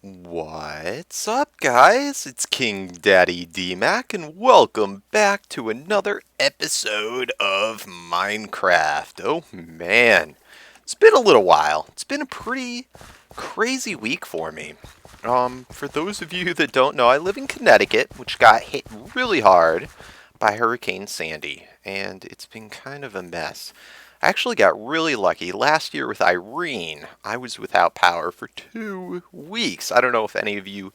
What's up, guys? It's KingDaddyDMAC, and welcome back to another episode of Minecraft. Oh man, it's been a little while. It's been a pretty crazy week for me. For those of you that don't know, I live in Connecticut, which got hit really hard by Hurricane Sandy, and it's been kind of a mess. I actually got really lucky. Last year with Irene, I was without power for 2 weeks. I don't know if any of you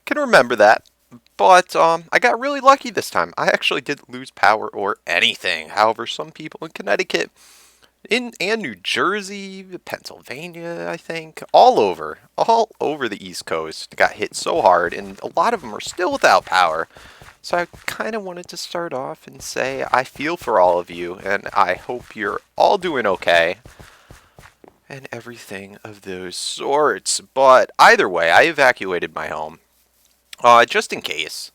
can remember that, but I got really lucky this time. I actually didn't lose power or anything. However, some people in Connecticut, and New Jersey, Pennsylvania, I think, all over the East Coast got hit so hard, and a lot of them are still without power. So I kind of wanted to start off and say I feel for all of you, and I hope you're all doing okay, and everything of those sorts. But either way, I evacuated my home, just in case,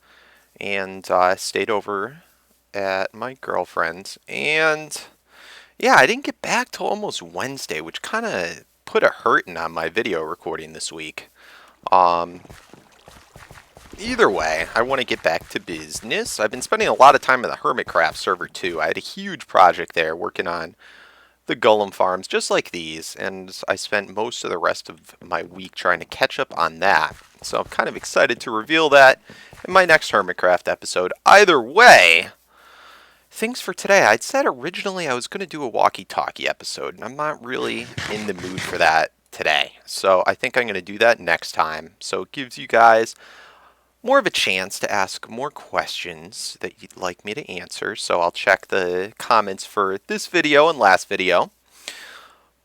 and stayed over at my girlfriend's, and yeah, I didn't get back till almost Wednesday, which kind of put a hurtin' on my video recording this week. Um, Either way, I want to get back to business. I've been spending a lot of time in the Hermitcraft server too. I had a huge project there working on the golem farms just like these, and I spent most of the rest of my week trying to catch up on that. So I'm kind of excited to reveal that in my next Hermitcraft episode. Either way, things for today. I'd said originally I was going to do a walkie-talkie episode, and I'm not really in the mood for that today. So I think I'm going to do that next time. So it gives you guys more of a chance to ask more questions that you'd like me to answer. So I'll check the comments for this video and last video.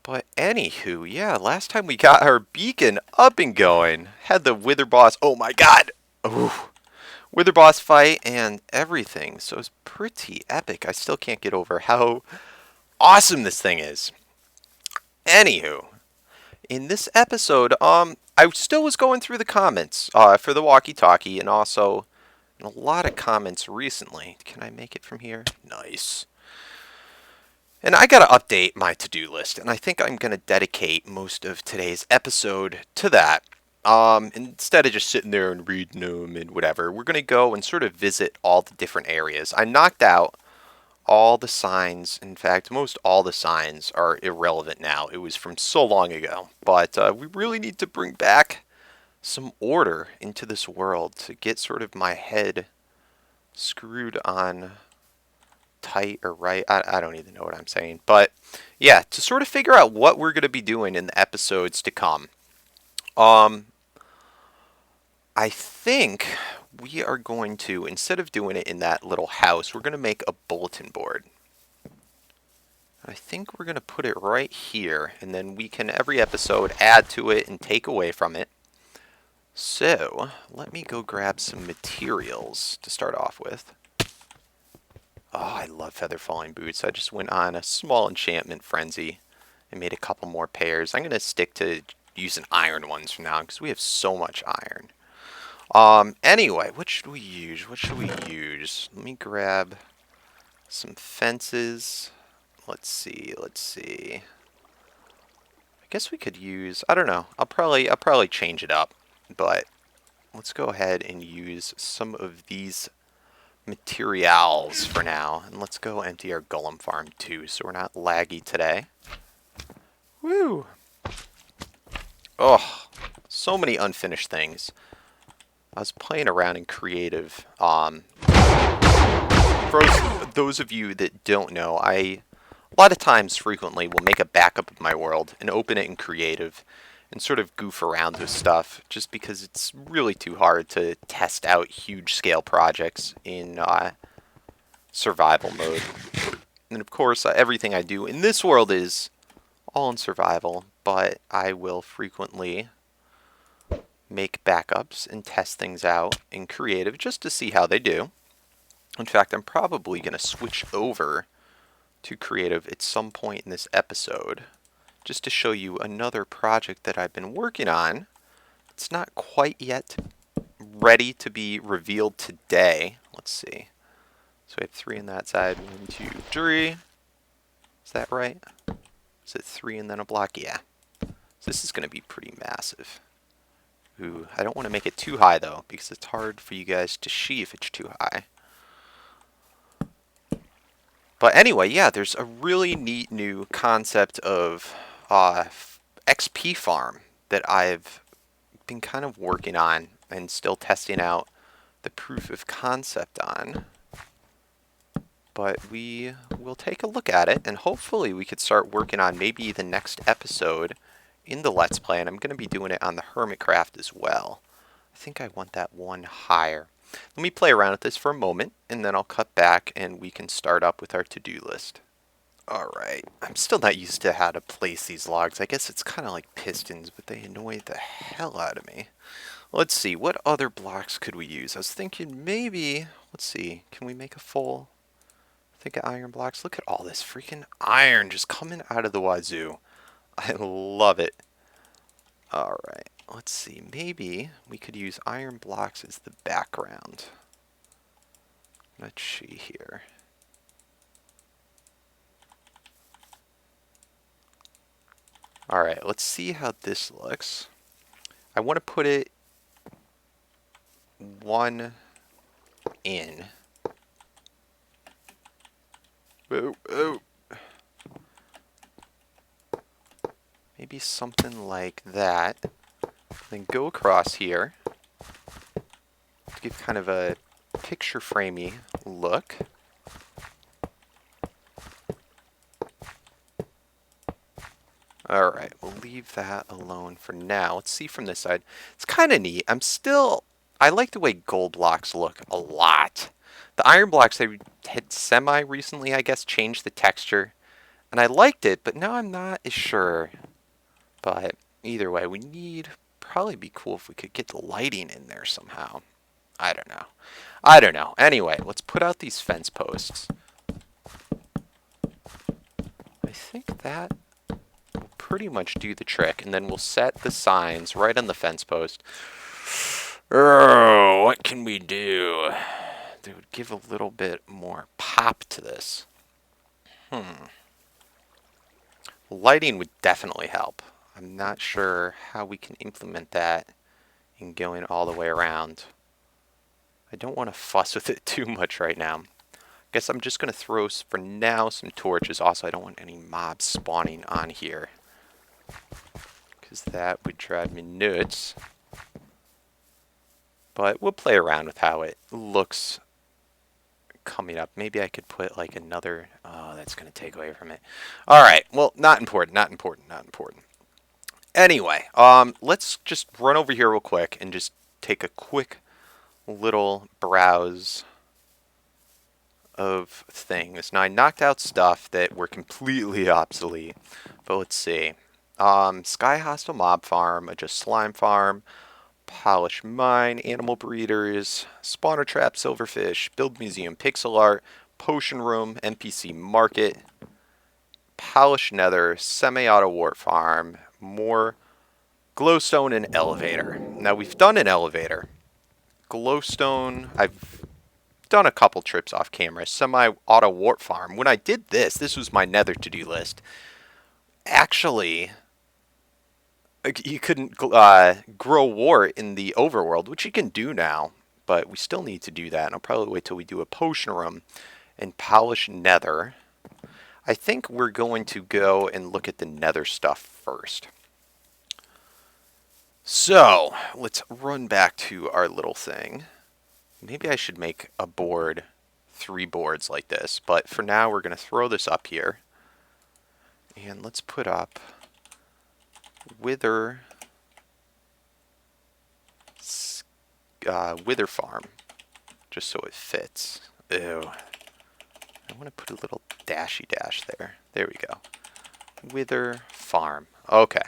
But anywho, yeah, last time we got our beacon up and going, had the Wither Boss, oh my god, ooh, Wither Boss fight and everything. So it's pretty epic. I still can't get over how awesome this thing is. Anywho, in this episode, I still was going through the comments for the walkie-talkie, and also a lot of comments recently. Can I make it from here? Nice. And I gotta update my to-do list, and I think I'm gonna dedicate most of today's episode to that. Instead of just sitting there and reading them and whatever, we're gonna go and sort of visit all the different areas. I knocked out all the signs. In fact, most all the signs are irrelevant now. It was from so long ago. But we really need to bring back some order into this world to get sort of my head screwed on tight or right. I don't even know what I'm saying. But yeah, to sort of figure out what we're going to be doing in the episodes to come. I think we are going to, instead of doing it in that little house, we're going to make a bulletin board. I think we're going to put it right here, and then we can, every episode, add to it and take away from it. So, let me go grab some materials to start off with. Oh, I love feather falling boots. I just went on a small enchantment frenzy and made a couple more pairs. I'm going to stick to using iron ones from now because we have so much iron. Anyway, what should we use? What should we use? Let me grab some fences. Let's see. I guess we could use, I don't know. I'll probably change it up, but let's go ahead and use some of these materials for now. And let's go empty our golem farm too, so we're not laggy today. Woo! Oh, so many unfinished things. I was playing around in creative. For those of you that don't know, a lot of times, frequently, will make a backup of my world and open it in creative and sort of goof around with stuff just because it's really too hard to test out huge scale projects in survival mode. And of course, everything I do in this world is all in survival, but I will frequently make backups and test things out in creative just to see how they do. In fact, I'm probably going to switch over to creative at some point in this episode just to show you another project that I've been working on. It's not quite yet ready to be revealed today. Let's see. So we have 3 on that side. 1, 2, 3. Is that right? Is it 3 and then a block? Yeah. So this is going to be pretty massive. Ooh, I don't want to make it too high though, because it's hard for you guys to see if it's too high. But anyway, yeah, there's a really neat new concept of XP farm that I've been kind of working on and still testing out the proof of concept on. But we will take a look at it, and hopefully we could start working on maybe the next episode in the Let's Play, and I'm going to be doing it on the Hermitcraft as well. I think I want that one higher. Let me play around with this for a moment, and then I'll cut back and we can start up with our to-do list. Alright, I'm still not used to how to place these logs. I guess it's kind of like pistons, but they annoy the hell out of me. Let's see, what other blocks could we use? I was thinking maybe, let's see, can we make a full... Think of iron blocks. Look at all this freaking iron just coming out of the wazoo. I love it. Alright, let's see. Maybe we could use iron blocks as the background. Let's see here. Alright, let's see how this looks. I want to put it one in. Oh, oh. Maybe something like that. Then go across here to give kind of a picture framey look. Alright, we'll leave that alone for now. Let's see from this side. It's kind of neat. I like the way gold blocks look a lot. The iron blocks they had semi-recently, I guess, changed the texture. And I liked it, but now I'm not as sure. But either way, probably be cool if we could get the lighting in there somehow. I don't know. Anyway, let's put out these fence posts. I think that will pretty much do the trick. And then we'll set the signs right on the fence post. What can we do? That would give a little bit more pop to this. Lighting would definitely help. I'm not sure how we can implement that in going all the way around. I don't want to fuss with it too much right now. I guess I'm just going to throw, for now, some torches. Also, I don't want any mobs spawning on here, because that would drive me nuts. But we'll play around with how it looks coming up. Maybe I could put like another... Oh, that's going to take away from it. Alright, well, not important. Anyway, let's just run over here real quick and just take a quick little browse of things. Now, I knocked out stuff that were completely obsolete, but let's see. Sky Hostile Mob Farm, Adjust Slime Farm, Polish Mine, Animal Breeders, Spawner Trap, Silverfish, Build Museum, Pixel Art, Potion Room, NPC Market, Polish Nether, Semi-Auto Wart Farm, more Glowstone, and Elevator. Now, we've done an Elevator. Glowstone, I've done a couple trips off camera. Semi-Auto Wart Farm. When I did this was my Nether to-do list. Actually, you couldn't grow wart in the overworld, which you can do now, but we still need to do that, and I'll probably wait till we do a potion room and polish nether. I think we're going to go and look at the nether stuff first. So, let's run back to our little thing. Maybe I should make a board, 3 boards like this, but for now we're going to throw this up here. And let's put up Wither Farm, just so it fits. Ew. I want to put a little dashy dash there. There we go. Wither Farm. Okay.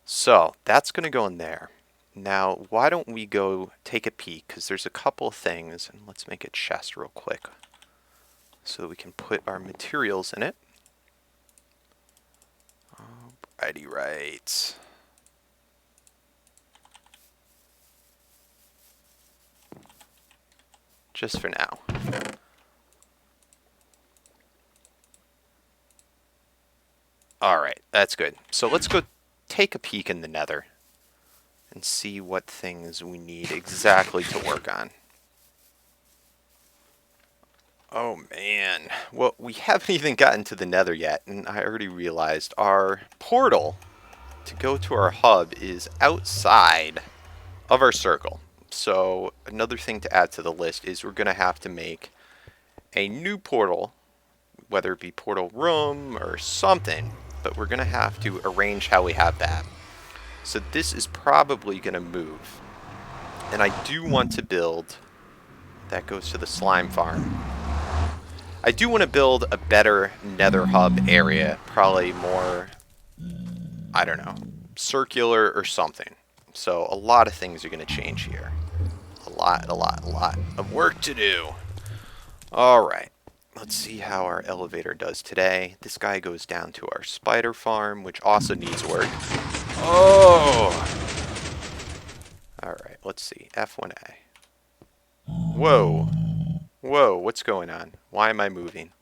So, that's going to go in there. Now, why don't we go take a peek, because there's a couple things, and let's make a chest real quick so that we can put our materials in it. Alrighty, right. Just for now. Alright, that's good. So let's go take a peek in the nether. and see what things we need exactly to work on. Oh man, well, we haven't even gotten to the Nether yet, and I already realized our portal to go to our hub is outside of our circle. So another thing to add to the list is we're going to have to make a new portal, whether it be portal room or something, but we're going to have to arrange how we have that. So this is probably going to move. And I do want to build, that goes to the slime farm. I do want to build a better nether hub area, probably more, I don't know, circular or something. So a lot of things are going to change here. A lot of work to do. Alright, let's see how our elevator does today. This guy goes down to our spider farm, which also needs work. Oh! Alright, let's see. F1A. Whoa. Whoa, what's going on? Why am I moving?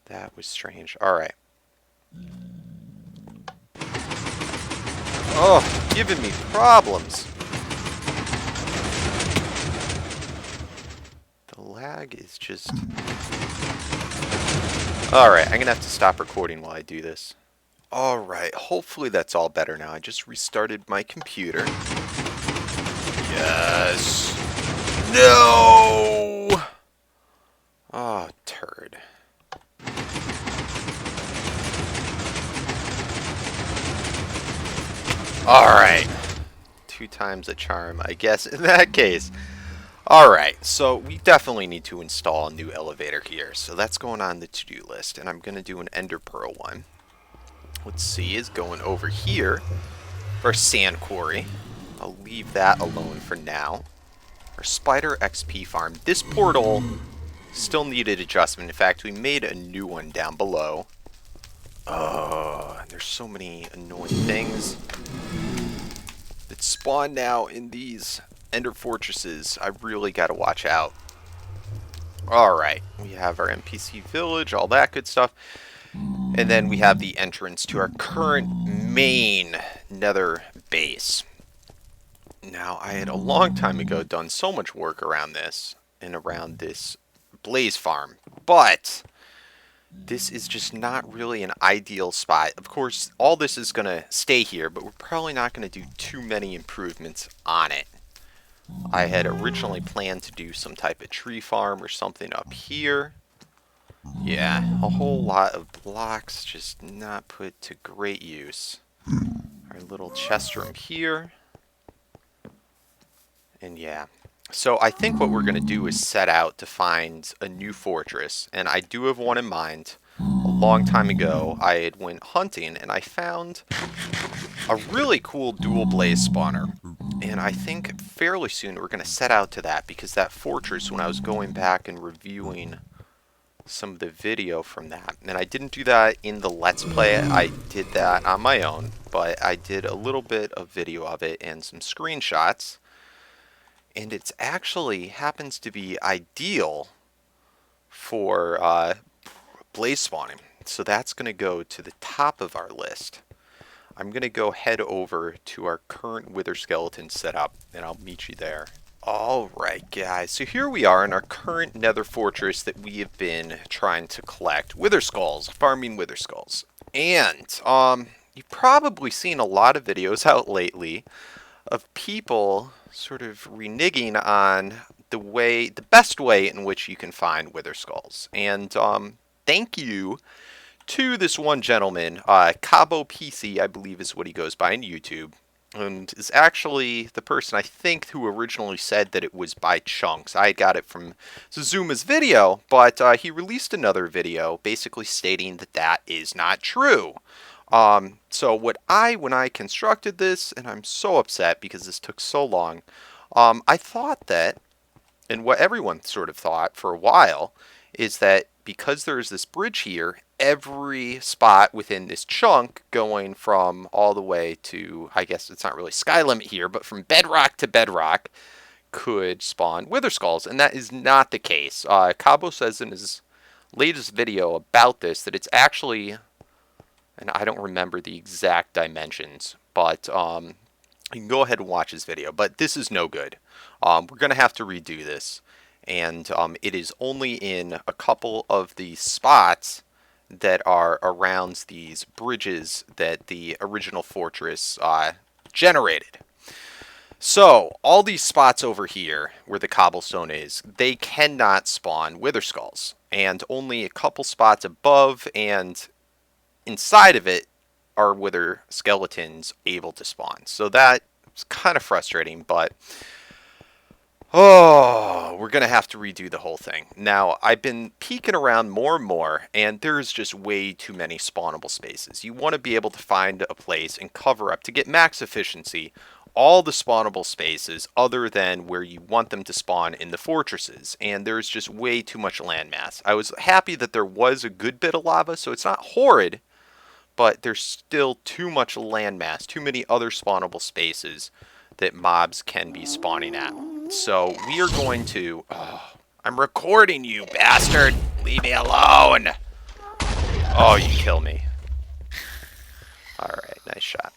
That was strange. Alright. Oh, giving me problems. The lag is just... Alright, I'm gonna have to stop recording while I do this. Alright, hopefully that's all better now. I just restarted my computer. Yes! No! Oh, turd. Alright. 2 times a charm, I guess, in that case. Alright, so we definitely need to install a new elevator here. So that's going on the to-do list, and I'm going to do an ender pearl one. Let's see, is going over here for sand quarry. I'll leave that alone for now. Our spider XP farm. This portal still needed adjustment. In fact, we made a new one down below. Oh, there's so many annoying things that spawn now in these ender fortresses. I really gotta watch out. Alright, we have our NPC village, all that good stuff. And then we have the entrance to our current main nether base. Now, I had a long time ago done so much work around this and around this blaze farm, but this is just not really an ideal spot. Of course, all this is going to stay here, but we're probably not going to do too many improvements on it. I had originally planned to do some type of tree farm or something up here. Yeah, a whole lot of blocks just not put to great use. Our little chest room here. And yeah. So I think what we're going to do is set out to find a new fortress. And I do have one in mind. A long time ago, I had went hunting and I found a really cool dual blaze spawner. And I think fairly soon we're going to set out to that, because that fortress, when I was going back and reviewing some of the video from that, and I didn't do that in the Let's Play, I did that on my own, but I did a little bit of video of it and some screenshots, and it's actually happens to be ideal for blaze spawning. So that's going to go to the top of our list. I'm going to go head over to our current wither skeleton setup, and I'll meet you there. Alright guys, so here we are in our current nether fortress that we have been trying to collect wither skulls, farming wither skulls. And you've probably seen a lot of videos out lately of people sort of reneging on the best way in which you can find wither skulls. And thank you to this one gentleman, Cabo PC, I believe is what he goes by on YouTube, and is actually the person I think who originally said that it was by chunks. I got it from Suzuma's video, but he released another video basically stating that that is not true. So when I constructed this, and I'm so upset because this took so long, I thought that, and what everyone sort of thought for a while, is that because there's this bridge here, every spot within this chunk going from all the way to, I guess it's not really sky limit here, but from bedrock to bedrock could spawn wither skulls, and that is not the case. Cabo says in his latest video about this that it's actually, and I don't remember the exact dimensions, but you can go ahead and watch his video, but this is no good. We're going to have to redo this, and it is only in a couple of the spots that are around these bridges that the original fortress generated. So, all these spots over here where the cobblestone is, they cannot spawn wither skulls. And only a couple spots above and inside of it are wither skeletons able to spawn. So that's kind of frustrating, but we're going to have to redo the whole thing. Now, I've been peeking around more and more, and there's just way too many spawnable spaces. You want to be able to find a place and cover up to get max efficiency all the spawnable spaces other than where you want them to spawn in the fortresses, and there's just way too much landmass. I was happy that there was a good bit of lava, so it's not horrid, but there's still too much landmass, too many other spawnable spaces that mobs can be spawning at. So we are going to... Oh, I'm recording you, bastard! Leave me alone! Oh, you kill me. Alright, nice shot.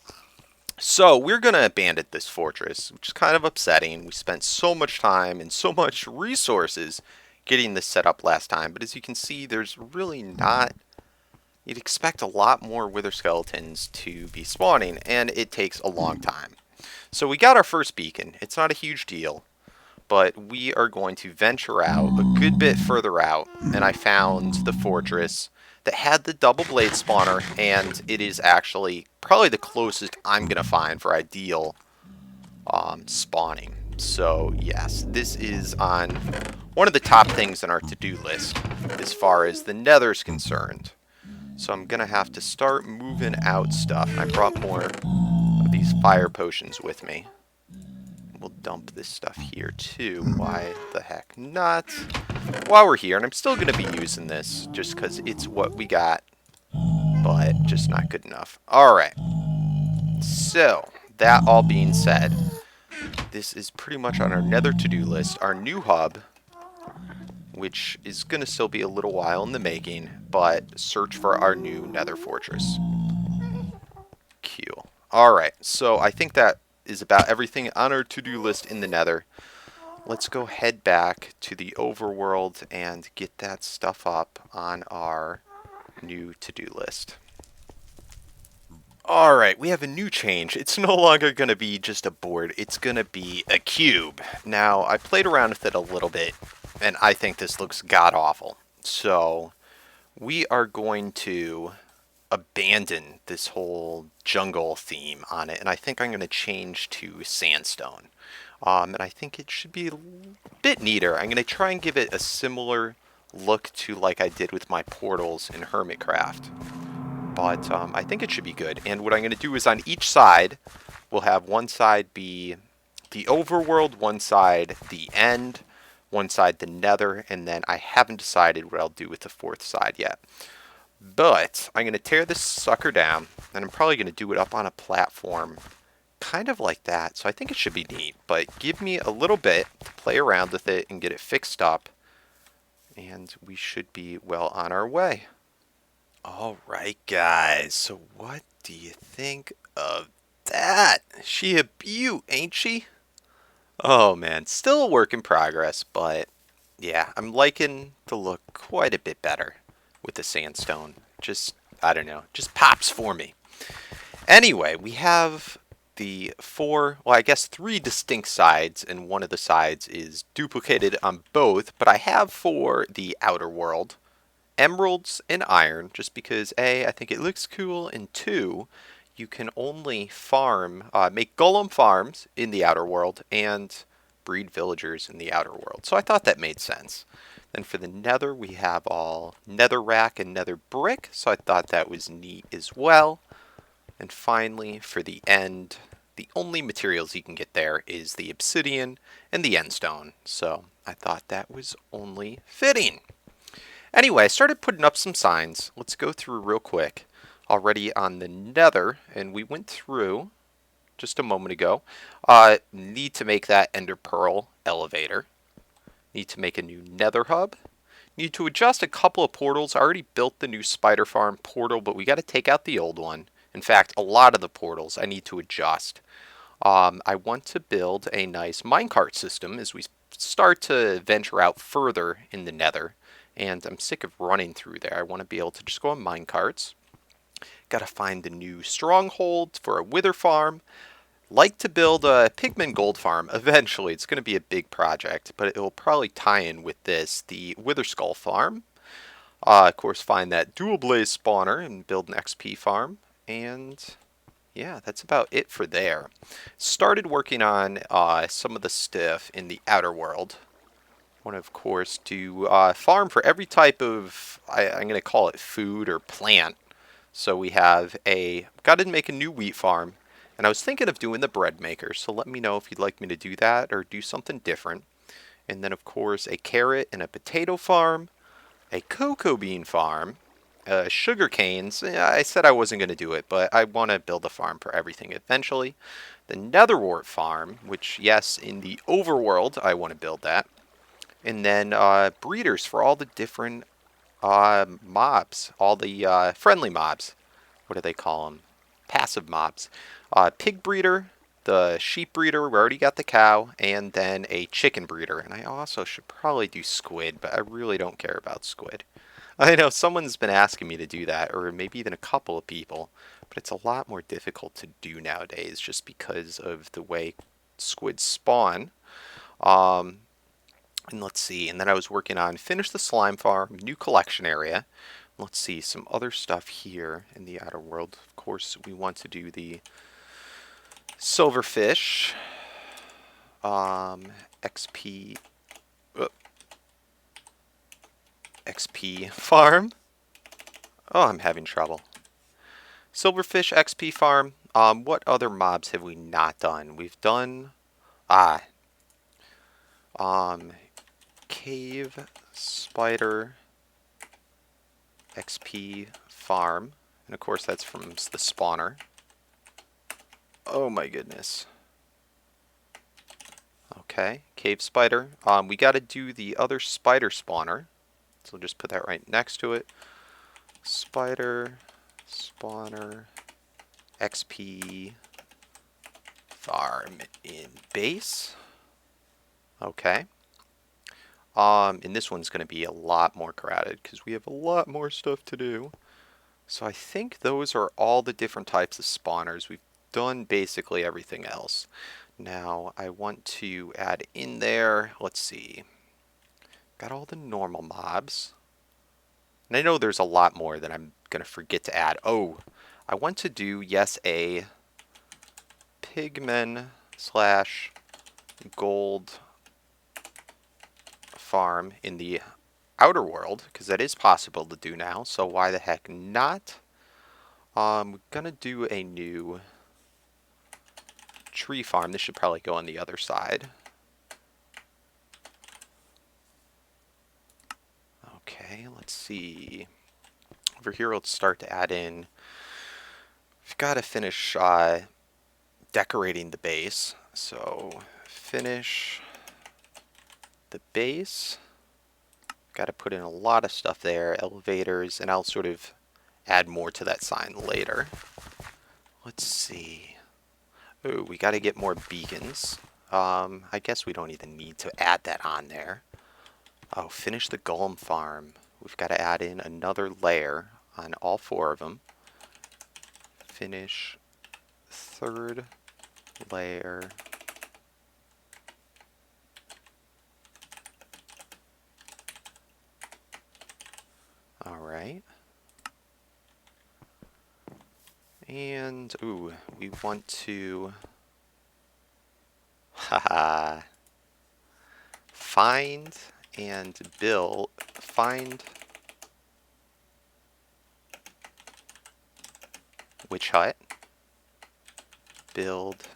So we're going to abandon this fortress, which is kind of upsetting. We spent so much time and so much resources getting this set up last time, but as you can see, there's really not... You'd expect a lot more wither skeletons to be spawning, and it takes a long time. So we got our first beacon. It's not a huge deal, but we are going to venture out a good bit further out, and I found the fortress that had the double blade spawner, and it is actually probably the closest I'm going to find for ideal spawning. So yes, this is on one of the top things on our to-do list as far as the nether's concerned. So I'm going to have to start moving out stuff. I brought more of these fire potions with me. We'll dump this stuff here too. Why the heck not? While we're here, and I'm still going to be using this just because it's what we got, but just not good enough. Alright. So, that all being said, this is pretty much on our nether to-do list. Our new hub, which is going to still be a little while in the making, but search for our new nether fortress. Cool. Alright, so I think that is about everything on our to-do list in the nether. Let's go head back to the overworld and get that stuff up on our new to-do list. Alright, we have a new change. It's no longer going to be just a board, it's going to be a cube. Now, I played around with it a little bit, and I think this looks god-awful. So, we are going to abandon this whole jungle theme on it, and I think I'm going to change to sandstone. And I think it should be a bit neater. I'm going to try and give it a similar look to like I did with my portals in Hermitcraft. But I think it should be good. And what I'm going to do is on each side, we'll have one side be the overworld, one side the end, one side the nether, and then I haven't decided what I'll do with the fourth side yet. But I'm going to tear this sucker down, and I'm probably going to do it up on a platform kind of like that. So I think it should be neat, but give me a little bit to play around with it and get it fixed up, and we should be well on our way. Alright guys, so what do you think of that? She a beaut, ain't she? Oh man, still a work in progress, but yeah, I'm liking the look quite a bit better with the sandstone. Just, I don't know, just pops for me. Anyway, we have the three distinct sides, and one of the sides is duplicated on both, but I have for the outer world emeralds and iron, just because A, I think it looks cool, and 2, you can only farm, make golem farms in the outer world, and breed villagers in the outer world. So I thought that made sense. Then for the nether, we have all netherrack and nether brick, so I thought that was neat as well. And finally, for the end, the only materials you can get there is the obsidian and the endstone, so I thought that was only fitting. Anyway, I started putting up some signs. Let's go through real quick. Already on the nether, and we went through just a moment ago. Need to make that ender pearl elevator. Need to make a new nether hub. Need to adjust a couple of portals. I already built the new spider farm portal, but we got to take out the old one. In fact, a lot of the portals I need to adjust. I want to build a nice minecart system as we start to venture out further in the nether. And I'm sick of running through there. I want to be able to just go on minecarts. Got to find the new stronghold for a wither farm. Like to build a pigman gold farm eventually. It's going to be a big project, but it will probably tie in with this, the wither skull farm. Of course, find that dual blaze spawner and build an XP farm. And yeah, that's about it for there. Started working on some of the stuff in the outer world. Want to, of course, do farm for every type of, I'm going to call it food or plant. So we have got to make a new wheat farm. And I was thinking of doing the bread maker, so let me know if you'd like me to do that or do something different. And then, of course, a carrot and a potato farm, a cocoa bean farm, sugar canes. I said I wasn't going to do it, but I want to build a farm for everything eventually. The netherwort farm, which, yes, in the overworld, I want to build that. And then breeders for all the different mobs, all the friendly mobs. What do they call them? Passive mobs. Pig breeder, the sheep breeder, we already got the cow, and then a chicken breeder. And I also should probably do squid, but I really don't care about squid. I know someone's been asking me to do that, or maybe even a couple of people, but it's a lot more difficult to do nowadays just because of the way squids spawn. Um, and let's see, and then I was working on finish the slime farm, new collection area. Let's see, some other stuff here in the outer world. Of course, we want to do the silverfish, XP, XP farm. Oh, I'm having trouble. Silverfish XP farm. What other mobs have we not done? We've done, cave spider XP farm. And of course that's from the spawner. Oh my goodness. Okay, cave spider. We got to do the other spider spawner. So just put that right next to it. Spider spawner XP farm in base. Okay. And this one's going to be a lot more crowded because we have a lot more stuff to do. So I think those are all the different types of spawners. We've done basically everything else. Now I want to add in there, let's see, got all the normal mobs. And I know there's a lot more that I'm going to forget to add. Oh, I want to do, yes, a pigmen slash gold farm in the outer world, because that is possible to do now, so why the heck not? We're going to do a new tree farm. This should probably go on the other side. Okay, let's see. Over here, let's start to add in. We've got to finish decorating the base. So, finish the base. Got to put in a lot of stuff there, elevators, and I'll sort of add more to that sign later. Let's see. Oh, we got to get more beacons. I guess we don't even need to add that on there. Oh, finish the golem farm. We've got to add in another layer on all 4 of them. Finish third layer. Alright. And, ooh, we want to, haha, find witch hut, build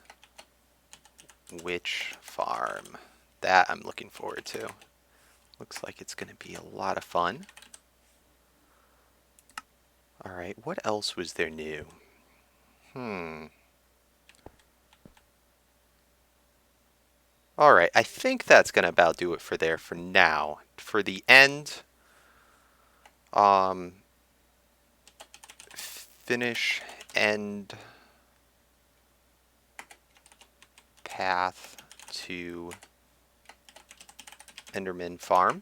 witch farm. That I'm looking forward to. Looks like it's going to be a lot of fun. Alright, what else was there new? Alright, I think that's going to about do it for there for now. For the end, finish end path to Enderman Farm,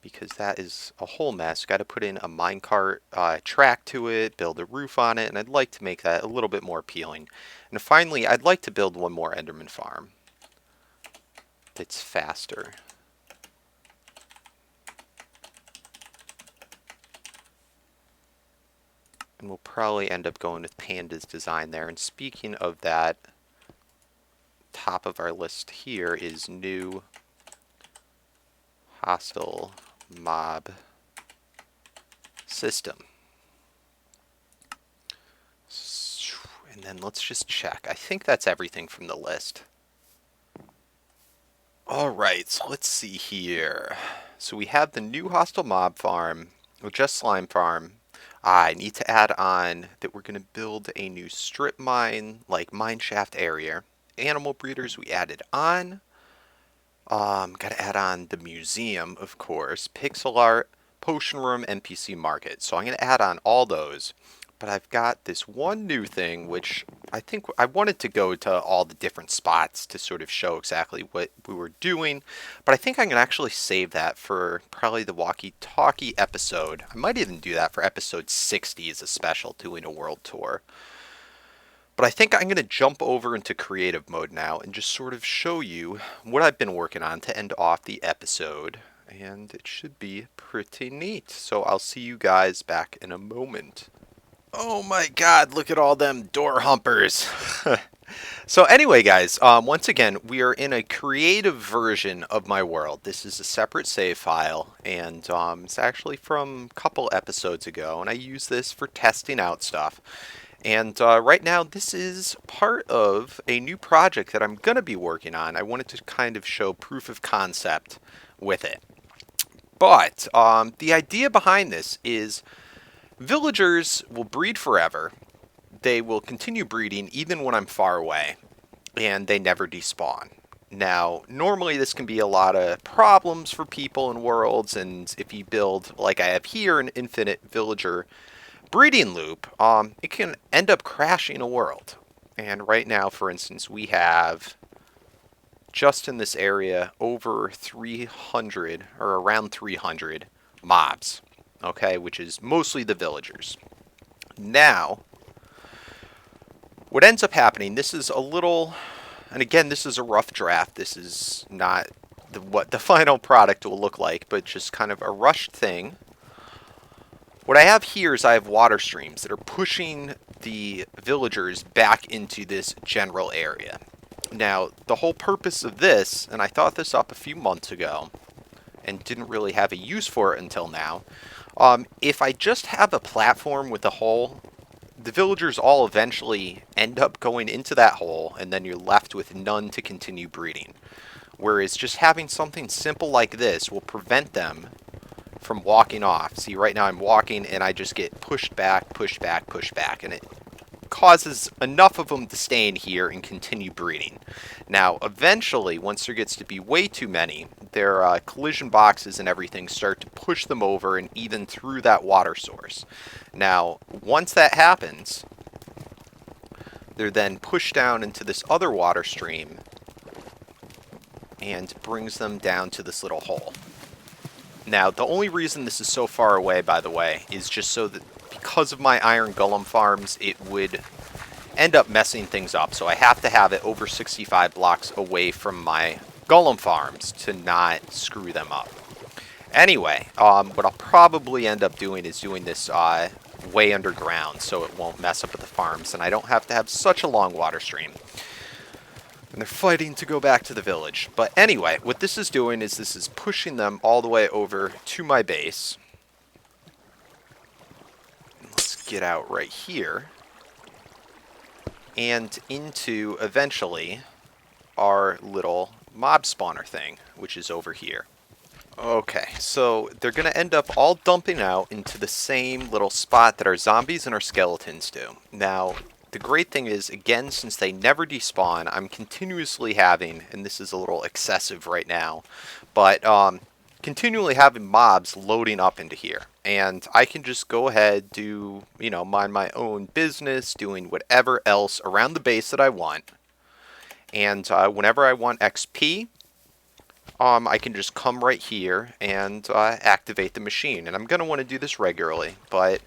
because that is a whole mess. Got to put in a minecart track to it, build a roof on it, and I'd like to make that a little bit more appealing. And finally, I'd like to build one more Enderman Farm that's faster. And we'll probably end up going with Panda's design there. And speaking of that, top of our list here is new hostile mob system. And then let's just check. I think that's everything from the list. Alright, so let's see here. So we have the new hostile mob farm, or just slime farm. I need to add on that we're going to build a new strip mine, like mine shaft area. Animal breeders we added on. Got to add on the museum, of course. Pixel art, potion room, NPC market. So I'm going to add on all those. But I've got this one new thing, which I think I wanted to go to all the different spots to sort of show exactly what we were doing. But I think I'm going to actually save that for probably the walkie-talkie episode. I might even do that for episode 60 as a special, doing a world tour. But I think I'm going to jump over into creative mode now and just sort of show you what I've been working on to end off the episode. And it should be pretty neat. So I'll see you guys back in a moment. Oh my god, look at all them door humpers. So anyway, guys, once again, we are in a creative version of my world. This is a separate save file, and it's actually from a couple episodes ago, and I use this for testing out stuff. And right now, this is part of a new project that I'm going to be working on. I wanted to kind of show proof of concept with it. But the idea behind this is villagers will breed forever. They will continue breeding even when I'm far away, and they never despawn. Now, normally this can be a lot of problems for people in worlds, and if you build, like I have here, an infinite villager breeding loop, it can end up crashing a world. And right now, for instance, we have, just in this area, over 300, or around 300 mobs. Okay, which is mostly the villagers. Now, what ends up happening, this is a little, and again, this is a rough draft. This is not what the final product will look like, but just kind of a rushed thing. What I have here is I have water streams that are pushing the villagers back into this general area. Now, the whole purpose of this, and I thought this up a few months ago, and didn't really have a use for it until now, if I just have a platform with a hole, the villagers all eventually end up going into that hole, and then you're left with none to continue breeding. Whereas just having something simple like this will prevent them from walking off. See, right now I'm walking, and I just get pushed back, pushed back, pushed back, and it causes enough of them to stay in here and continue breeding. Now, eventually, once there gets to be way too many, their collision boxes and everything start to push them over and even through that water source. Now, once that happens, they're then pushed down into this other water stream and brings them down to this little hole. Now, the only reason this is so far away, by the way, is just so that because of my iron golem farms, it would end up messing things up. So I have to have it over 65 blocks away from my golem farms to not screw them up. Anyway, what I'll probably end up doing is doing this way underground so it won't mess up with the farms, and I don't have to have such a long water stream. And they're fighting to go back to the village. But anyway, what this is doing is this is pushing them all the way over to my base. Let's get out right here. And into, eventually, our little mob spawner thing, which is over here. Okay, so they're going to end up all dumping out into the same little spot that our zombies and our skeletons do. Now, the great thing is, again, since they never despawn, I'm continuously having, and this is a little excessive right now, but continually having mobs loading up into here. And I can just go ahead, do, mind my own business, doing whatever else around the base that I want. And whenever I want XP, I can just come right here and activate the machine. And I'm going to want to do this regularly, but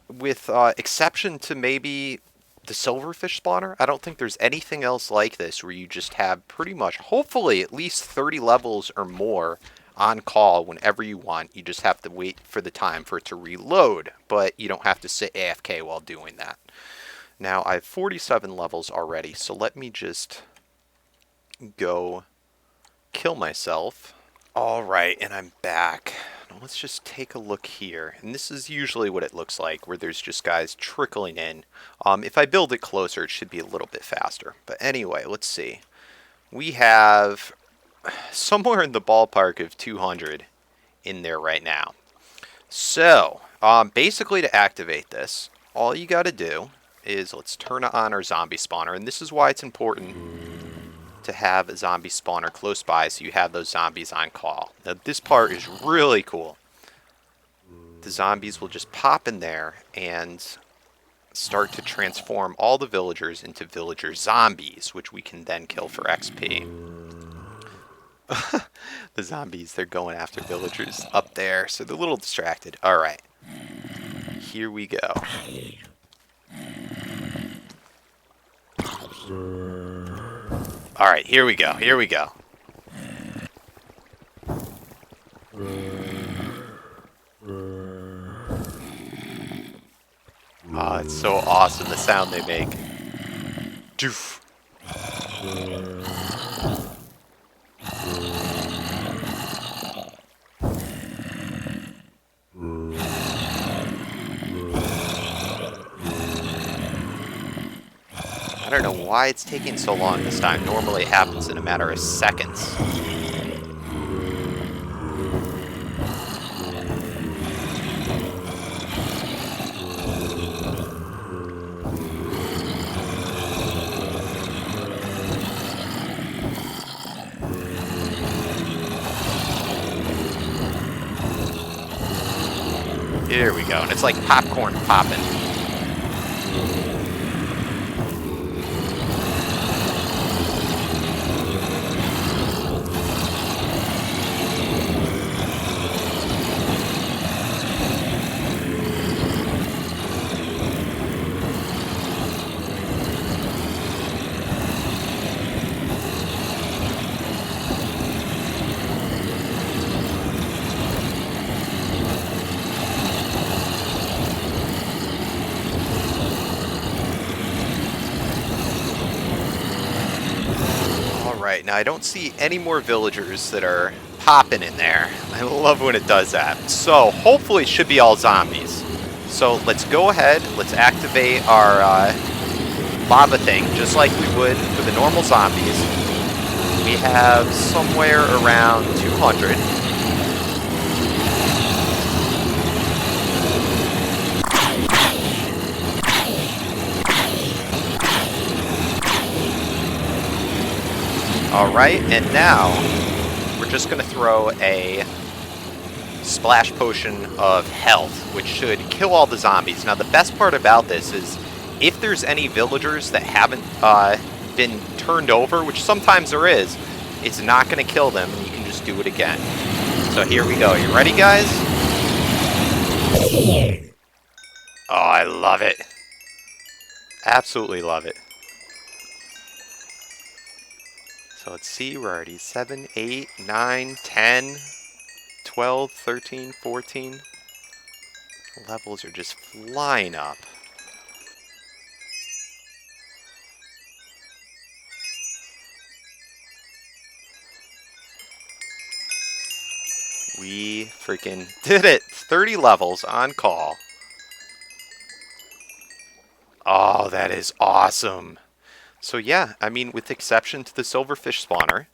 with exception to maybe the silverfish spawner, I don't think there's anything else like this where you just have pretty much, hopefully, at least 30 levels or more on call whenever you want. You just have to wait for the time for it to reload, but you don't have to sit AFK while doing that. Now, I have 47 levels already, so let me just go kill myself. Alright, and I'm back. Now let's just take a look here. And this is usually what it looks like, where there's just guys trickling in. If I build it closer, it should be a little bit faster. But anyway, let's see. We have somewhere in the ballpark of 200 in there right now. So, basically to activate this, all you got to do is let's turn on our zombie spawner. And this is why it's important to have a zombie spawner close by so you have those zombies on call. Now this part is really cool. The zombies will just pop in there and start to transform all the villagers into villager zombies, which we can then kill for XP. The zombies, they're going after villagers up there, so they're a little distracted. Alright, here we go. Alright, here we go, here we go. Oh, it's so awesome, the sound they make. Doof. I don't know why it's taking so long this time. Normally it happens in a matter of seconds. Here we go, and it's like popcorn popping. Right, now I don't see any more villagers that are popping in there. I love when it does that. So, hopefully it should be all zombies. So, let's go ahead, let's activate our lava thing, just like we would for the normal zombies. We have somewhere around 200. Alright, and now we're just going to throw a splash potion of health, which should kill all the zombies. Now, the best part about this is if there's any villagers that haven't been turned over, which sometimes there is, it's not going to kill them, and you can just do it again. So here we go. You ready, guys? Oh, I love it. Absolutely love it. So let's see, we're already 7, 8, 9, 10, 12, 13, 14. Levels are just flying up. We freaking did it! 30 levels on call. Oh, that is awesome. So yeah, I mean, with exception to the silverfish spawner,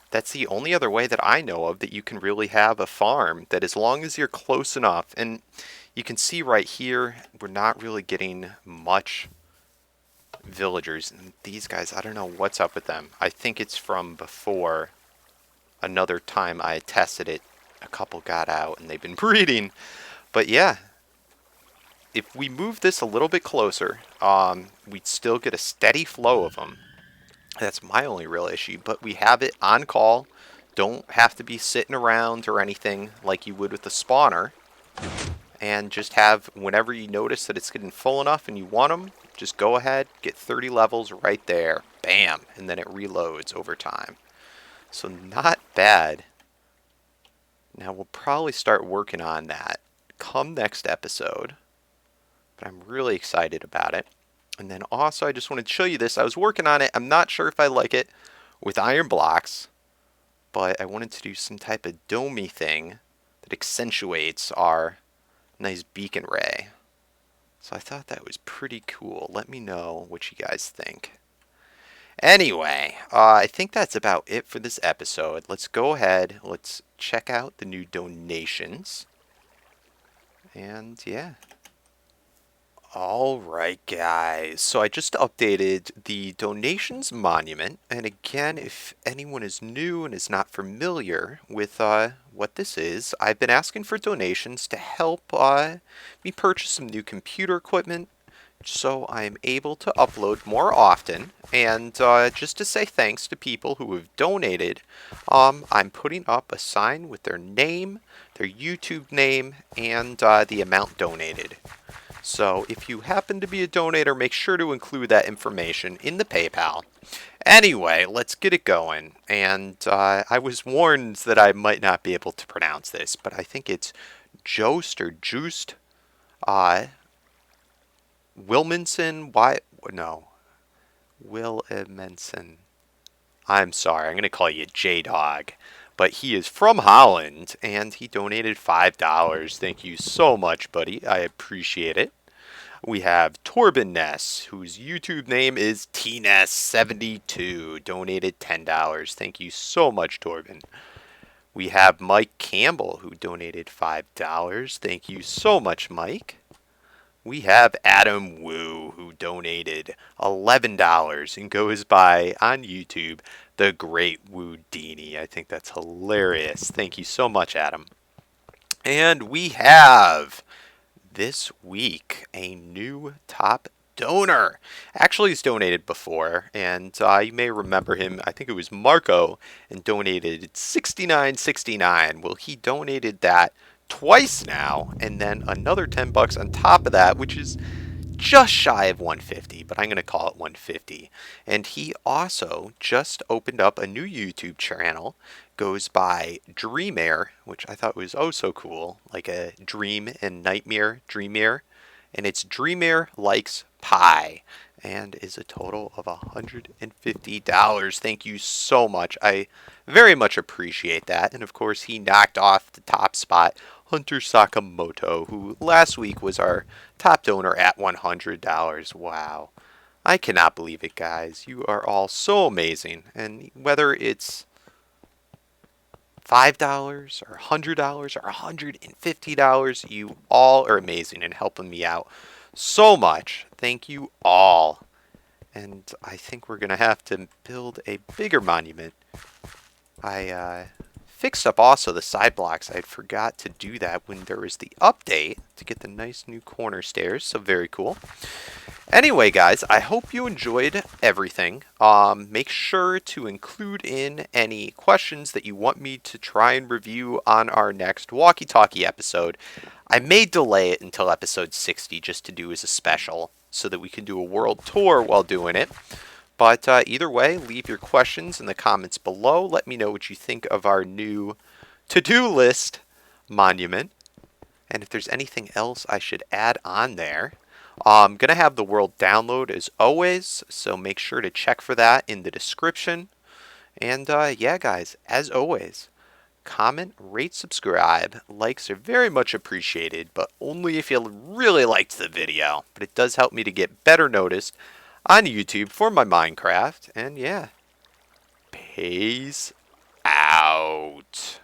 that's the only other way that I know of that you can really have a farm that as long as you're close enough, and you can see right here, we're not really getting much villagers. And these guys, I don't know what's up with them. I think it's from before another time I tested it, a couple got out and they've been breeding. But yeah, if we move this a little bit closer, we'd still get a steady flow of them. That's my only real issue, but we have it on call. Don't have to be sitting around or anything like you would with the spawner. And just have, whenever you notice that it's getting full enough and you want them, just go ahead, get 30 levels right there. Bam! And then it reloads over time. So not bad. Now we'll probably start working on that come next episode. But I'm really excited about it. And then also I just wanted to show you this. I was working on it. I'm not sure if I like it with iron blocks. But I wanted to do some type of domey thing that accentuates our nice beacon ray. So I thought that was pretty cool. Let me know what you guys think. Anyway, I think that's about it for this episode. Let's go ahead. Let's check out the new donations. And yeah. Alright guys, so I just updated the donations monument, and again, if anyone is new and is not familiar with what this is, I've been asking for donations to help me purchase some new computer equipment so I'm able to upload more often, and just to say thanks to people who have donated, I'm putting up a sign with their name, their YouTube name, and the amount donated. So if you happen to be a donator, make sure to include that information in the PayPal. Anyway, let's get it going. And I was warned that I might not be able to pronounce this, but I think it's Jost or Joost Wilmanson. Why? No. Wilmanson. I'm sorry. I'm going to call you J-Dog. But he is from Holland, and he donated $5. Thank you so much, buddy. I appreciate it. We have Torben Ness, whose YouTube name is TNess72, donated $10. Thank you so much, Torben. We have Mike Campbell, who donated $5. Thank you so much, Mike. We have Adam Wu, who donated $11 and goes by, on YouTube, The Great Woodini. I think that's hilarious. Thank you so much, Adam. And we have, this week, a new top donor. Actually, he's donated before, and you may remember him. I think it was Marco, and donated $69.69. Well, he donated that twice now, and then another $10 on top of that, which is just shy of 150, but I'm going to call it 150. And he also just opened up a new YouTube channel, goes by Dreamair, which I thought was oh so cool, like a dream and nightmare, Dreamair. And it's Dreamair Likes Pie, and is a total of $150. Thank you so much. I very much appreciate that. And of course, he knocked off the top spot, Hunter Sakamoto, who last week was our top donor at $100. Wow. I cannot believe it, guys. You are all so amazing. And whether it's $5 or $100 or $150, you all are amazing and helping me out so much. Thank you all. And I think we're going to have to build a bigger monument. I fixed up also the side blocks. I forgot to do that when there was the update to get the nice new corner stairs. So very cool. Anyway, guys, I hope you enjoyed everything. Make sure to include in any questions that you want me to try and review on our next walkie-talkie episode. I may delay it until episode 60 just to do as a special so that we can do a world tour while doing it. But either way, leave your questions in the comments below. Let me know what you think of our new to-do list monument. And if there's anything else I should add on there. I'm going to have the world download as always, so make sure to check for that in the description. And yeah, guys, as always, comment, rate, subscribe. Likes are very much appreciated, but only if you really liked the video. But it does help me to get better noticed on YouTube for my Minecraft. And yeah, peace out.